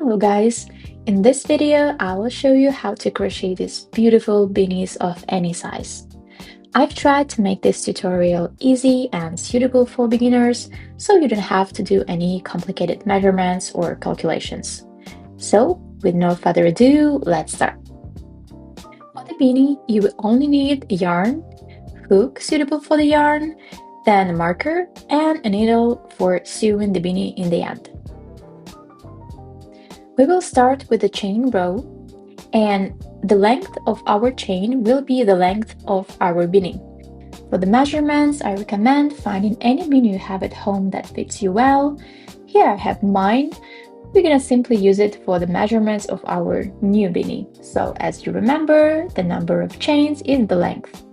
Hello guys! In this video, I will show you how to crochet these beautiful beanies of any size. I've tried to make this tutorial easy and suitable for beginners, so you don't have to do any complicated measurements or calculations. So, with no further ado, let's start. For the beanie, you will only need yarn, hook suitable for the yarn, then a marker, and a needle for sewing the beanie in the end. We will start with the chain row, and the length of our chain will be the length of our beanie. For the measurements, I recommend finding any beanie you have at home that fits you well. Here I have mine. We're gonna simply use it for the measurements of our new beanie. So as you remember, the number of chains is the length.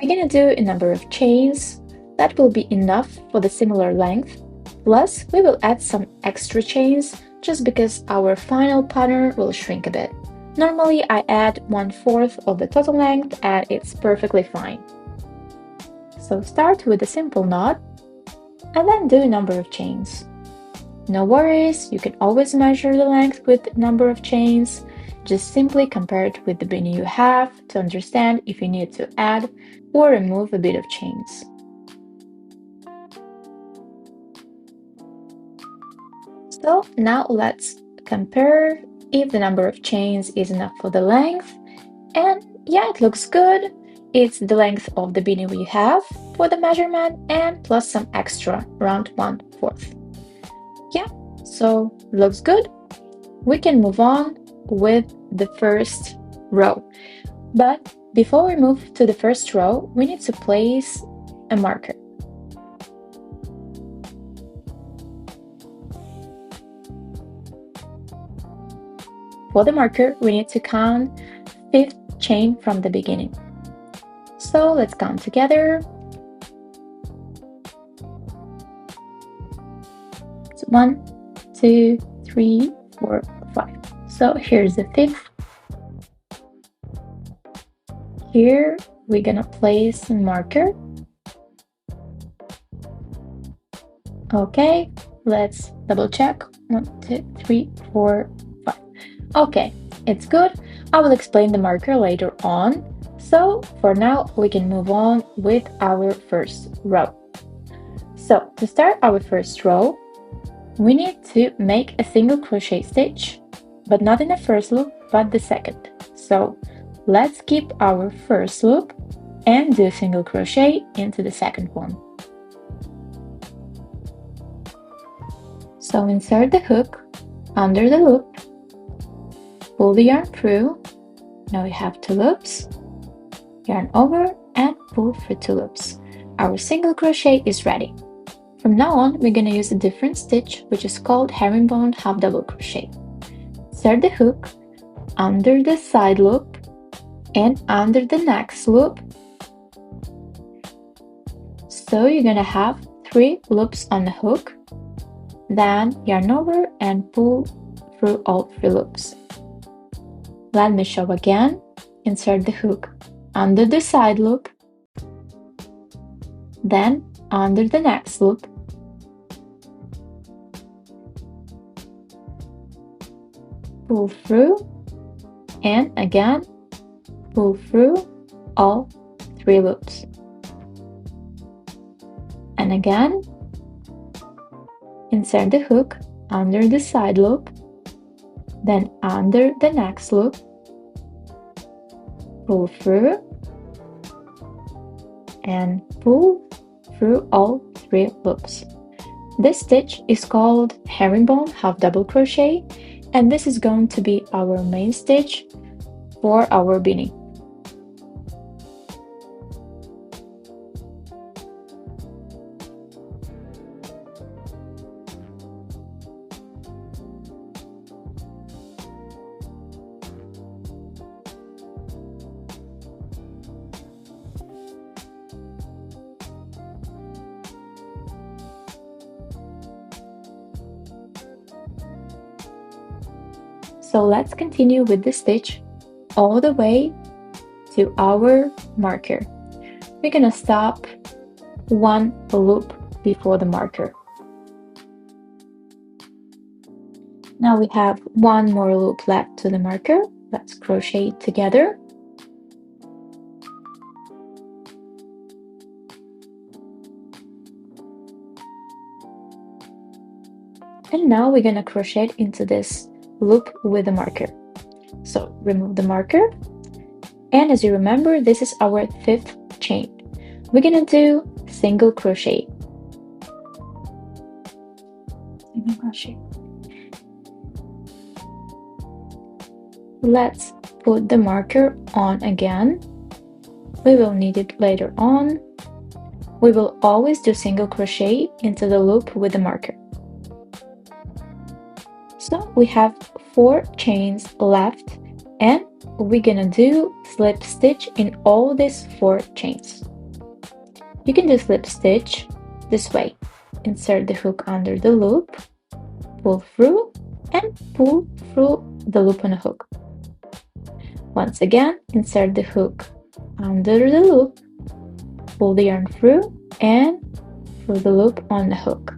We're gonna do a number of chains. That will be enough for the similar length. Plus, we will add some extra chains just because our final pattern will shrink a bit. Normally, I add 1/4 of the total length and it's perfectly fine. So start with a simple knot and then do a number of chains. No worries, you can always measure the length with number of chains. Just simply compare it with the beanie you have to understand if you need to add or remove a bit of chains. So now let's compare if the number of chains is enough for the length. And yeah, it looks good. It's the length of the beanie we have for the measurement and plus some extra, around 1/4. Yeah, so looks good. We can move on with the first row. But before we move to the first row, we need to place a marker. For the marker, we need to count 5th chain from the beginning. So let's count together. So 1, 2, 3, 4, 5. So here's the 5th. Here we're gonna place a marker. Okay, let's double check. 1, 2, 3, 4, 5. Okay, it's good. I will explain the marker later on. So for now, we can move on with our first row. So to start our first row, we need to make a single crochet stitch, but not in the first loop, but the second. So let's keep our first loop and do a single crochet into the second one. So insert the hook under the loop, pull the yarn through. Now we have 2 loops, yarn over and pull through 2 loops. Our single crochet is ready. From now on, we're gonna use a different stitch, which is called herringbone half double crochet. Insert the hook under the side loop and under the next loop. So you're gonna have 3 loops on the hook, then yarn over and pull through all 3 loops. Let me show again. Insert the hook under the side loop, then under the next loop, pull through, and again pull through all 3 loops, and again insert the hook under the side loop, then under the next loop, pull through, and pull through all 3 loops. This stitch is called herringbone half double crochet, and this is going to be our main stitch for our beanie. So let's continue with the stitch all the way to our marker. We're gonna stop 1 loop before the marker. Now we have one more loop left to the marker. Let's crochet together. And now we're gonna crochet into this loop with the marker. So remove the marker, and as you remember, this is our 5th chain. We're gonna do single crochet. Single crochet. Let's put the marker on again. We will need it later on. We will always do single crochet into the loop with the marker. So we have 4 chains left, and we're gonna do slip stitch in all these 4 chains. You can do slip stitch this way. Insert the hook under the loop, pull through, and pull through the loop on a hook. Once again, insert the hook under the loop, pull the yarn through, and through the loop on the hook.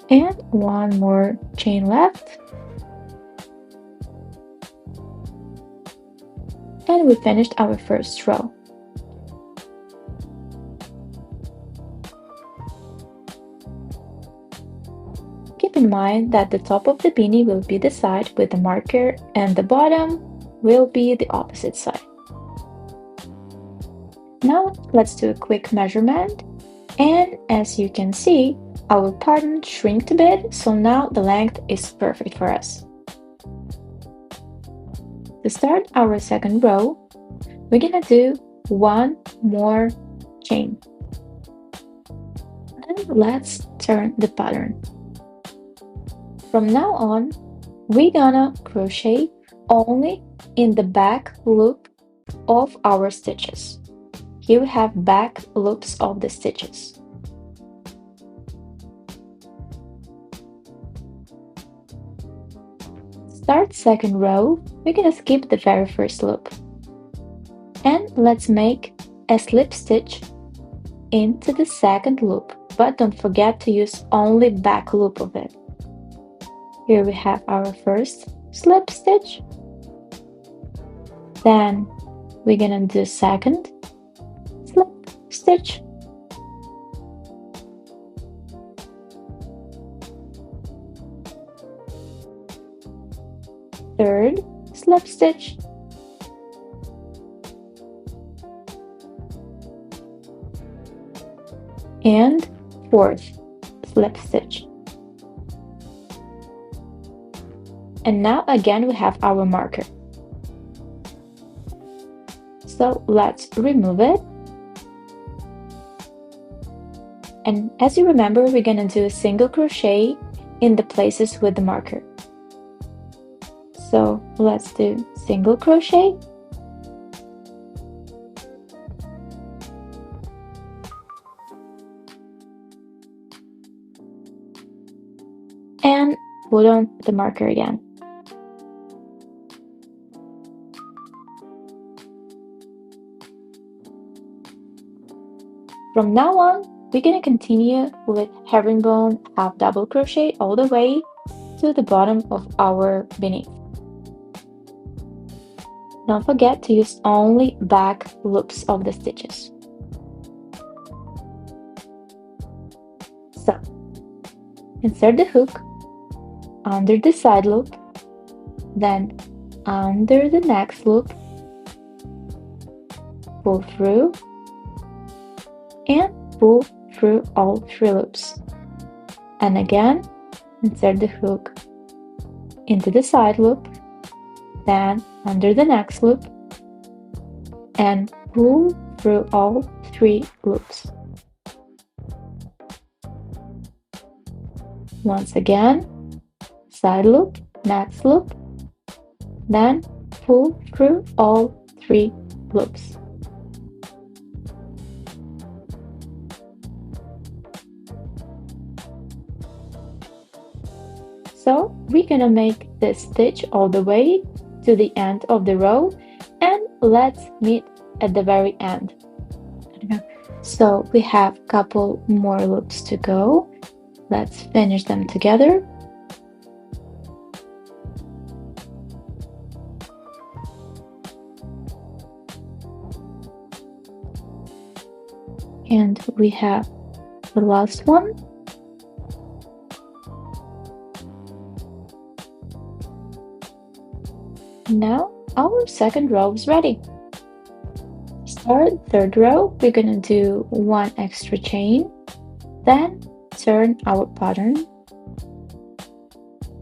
And one more chain left. And we finished our first row. Keep in mind that the top of the beanie will be the side with the marker and the bottom will be the opposite side. Now let's do a quick measurement, and as you can see, our pattern shrinked a bit, so now the length is perfect for us. To start our second row, we're gonna do one more chain. And let's turn the pattern. From now on, we're gonna crochet only in the back loop of our stitches. Here we have back loops of the stitches. Start second row, we're gonna skip the very first loop. And let's make a slip stitch into the second loop, but don't forget to use only back loop of it. Here we have our first slip stitch. Then we're gonna do second slip stitch. Third slip stitch. And fourth slip stitch. And now again we have our marker. So let's remove it. And as you remember, we're gonna do a single crochet in the places with the marker. So let's do single crochet. And put on the marker again. From now on, we're gonna continue with herringbone half double crochet all the way to the bottom of our beanie. Don't forget to use only back loops of the stitches. So, insert the hook under the side loop, then under the next loop, pull through, and pull through all 3 loops. And again, insert the hook into the side loop, then under the next loop, and pull through all 3 loops. Once again, side loop, next loop, then pull through all 3 loops. So we're gonna make this stitch all the way to the end of the row, and let's meet at the very end. So we have a couple more loops to go. Let's finish them together. And we have the last one. Now our second row is ready. Start third row, we're gonna do one extra chain, then turn our pattern.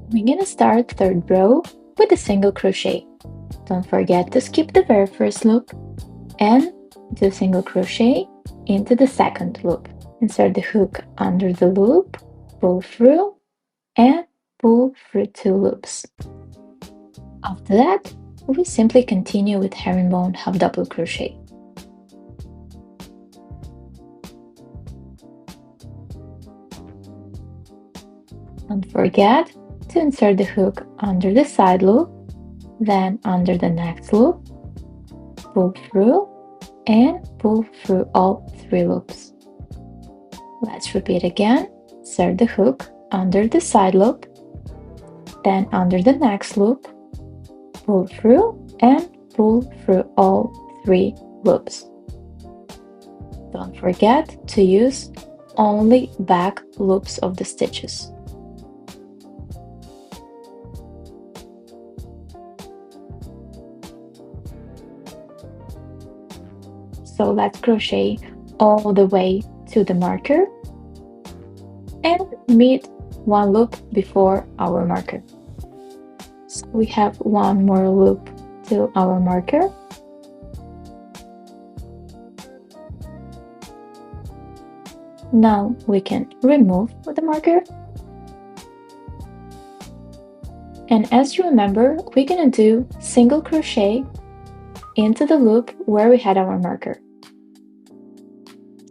We're gonna start third row with a single crochet. Don't forget to skip the very first loop and do single crochet into the second loop. Insert the hook under the loop, pull through, and pull through 2 loops. After that, we simply continue with herringbone half double crochet. Don't forget to insert the hook under the side loop, then under the next loop, pull through, and pull through all 3 loops. Let's repeat again. Insert the hook under the side loop, then under the next loop, pull through and pull through all 3 loops. Don't forget to use only back loops of the stitches. So let's crochet all the way to the marker and meet 1 loop before our marker. So we have 1 more loop to our marker. Now we can remove the marker. And as you remember, we're gonna do single crochet into the loop where we had our marker.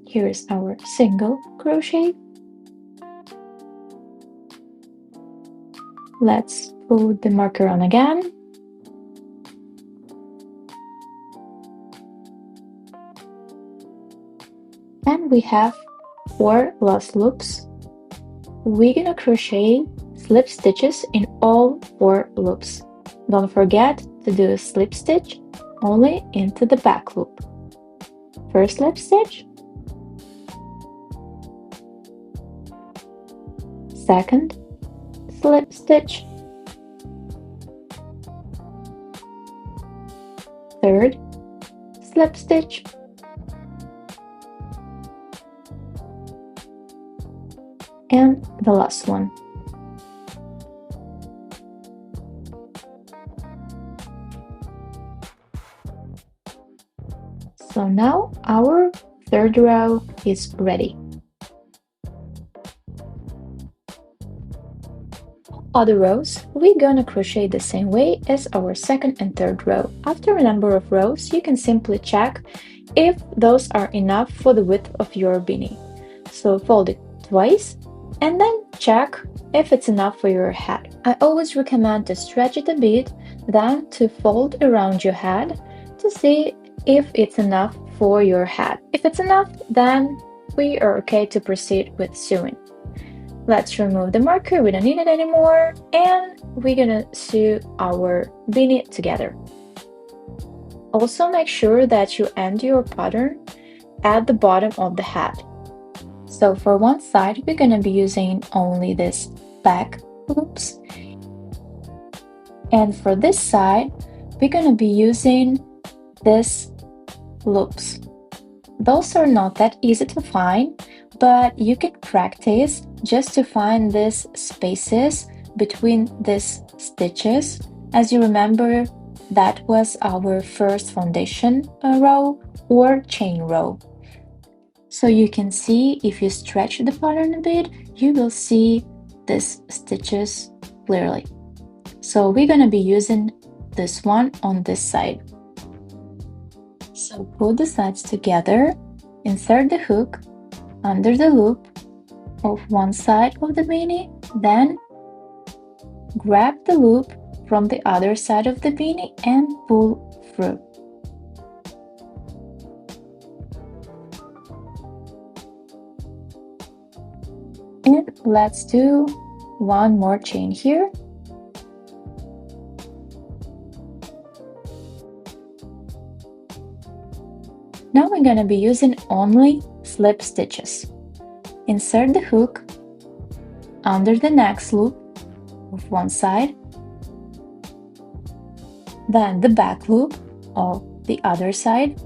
Here is our single crochet. Let's pull the marker on again. And we have 4 last loops. We're gonna crochet slip stitches in all 4 loops. Don't forget to do a slip stitch only into the back loop. First slip stitch, second slip stitch, third slip stitch, and the last one. So now our third row is ready. Other rows, we're gonna crochet the same way as our second and third row. After a number of rows, you can simply check if those are enough for the width of your beanie. So fold it twice and then check if it's enough for your head. I always recommend to stretch it a bit, then to fold around your head to see if it's enough for your head. If it's enough, then we are okay to proceed with sewing. Let's remove the marker, we don't need it anymore, and we're gonna sew our beanie together. Also make sure that you end your pattern at the bottom of the head. So for one side, we're gonna be using only this back loops. And for this side, we're gonna be using this loops. Those are not that easy to find, but you can practice just to find these spaces between these stitches. As you remember, that was our first foundation row or chain row. So you can see, if you stretch the pattern a bit, you will see these stitches clearly. So we're gonna be using this one on this side. So put the sides together, insert the hook under the loop of one side of the beanie, then grab the loop from the other side of the beanie and pull through. And let's do one more chain here. Now we're gonna be using only slip stitches. Insert the hook under the next loop of one side, then the back loop of the other side,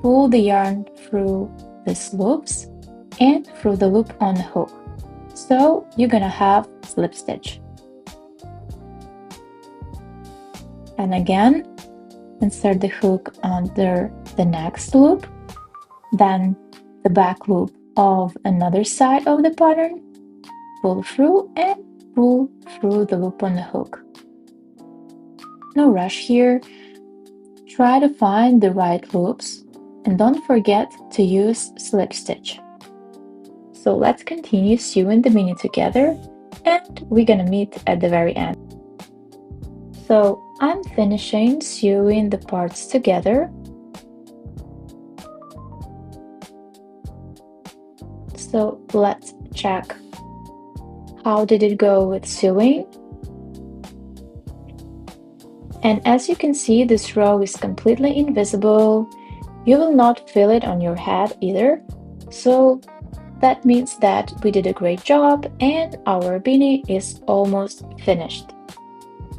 pull the yarn through these loops and through the loop on the hook. So you're gonna have slip stitch. And again, insert the hook under the next loop, then the back loop of another side of the pattern, pull through and pull through the loop on the hook. No rush here. Try to find the right loops and don't forget to use slip stitch. So let's continue sewing the beanie together and we're gonna meet at the very end. So I'm finishing sewing the parts together. So let's check how did it go with sewing. And as you can see, this row is completely invisible. You will not feel it on your head either. So that means that we did a great job and our beanie is almost finished.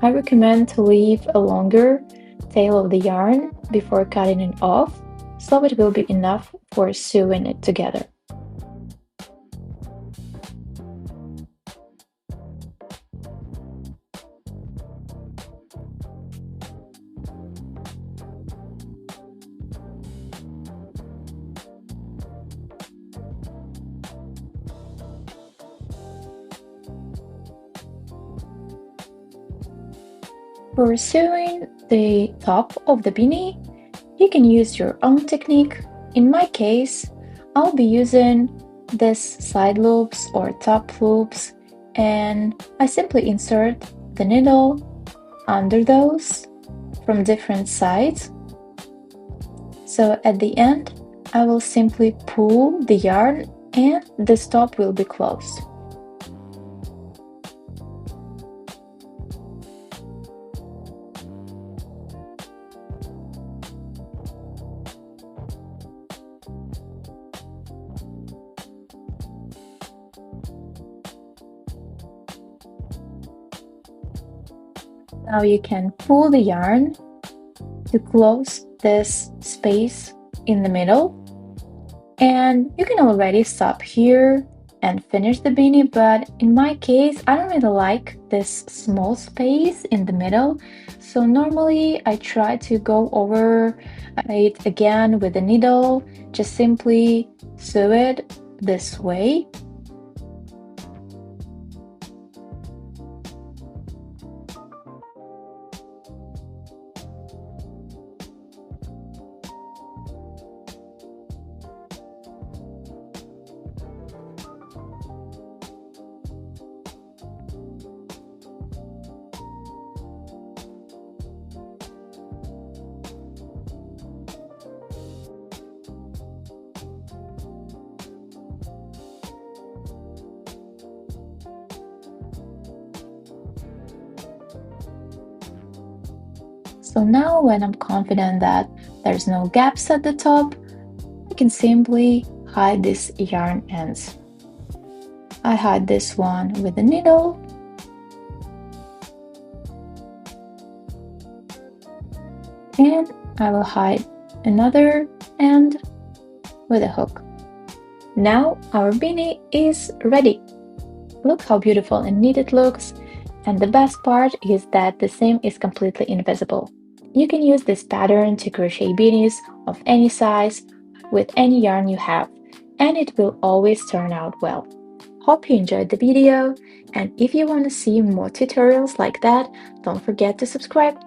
I recommend to leave a longer tail of the yarn before cutting it off, so it will be enough for sewing it together. For sewing the top of the beanie, you can use your own technique. In my case, I'll be using this side loops or top loops, and I simply insert the needle under those from different sides. So at the end, I will simply pull the yarn and the top will be closed. Now you can pull the yarn to close this space in the middle, and you can already stop here and finish the beanie, but in my case I don't really like this small space in the middle, so normally I try to go over it again with the needle, just simply sew it this way. So now when I'm confident that there's no gaps at the top, I can simply hide these yarn ends. I hide this one with a needle, and I will hide another end with a hook. Now our beanie is ready. Look how beautiful and neat it looks, and the best part is that the seam is completely invisible. You can use this pattern to crochet beanies of any size with any yarn you have, and it will always turn out well. Hope you enjoyed the video, and if you want to see more tutorials like that, don't forget to subscribe.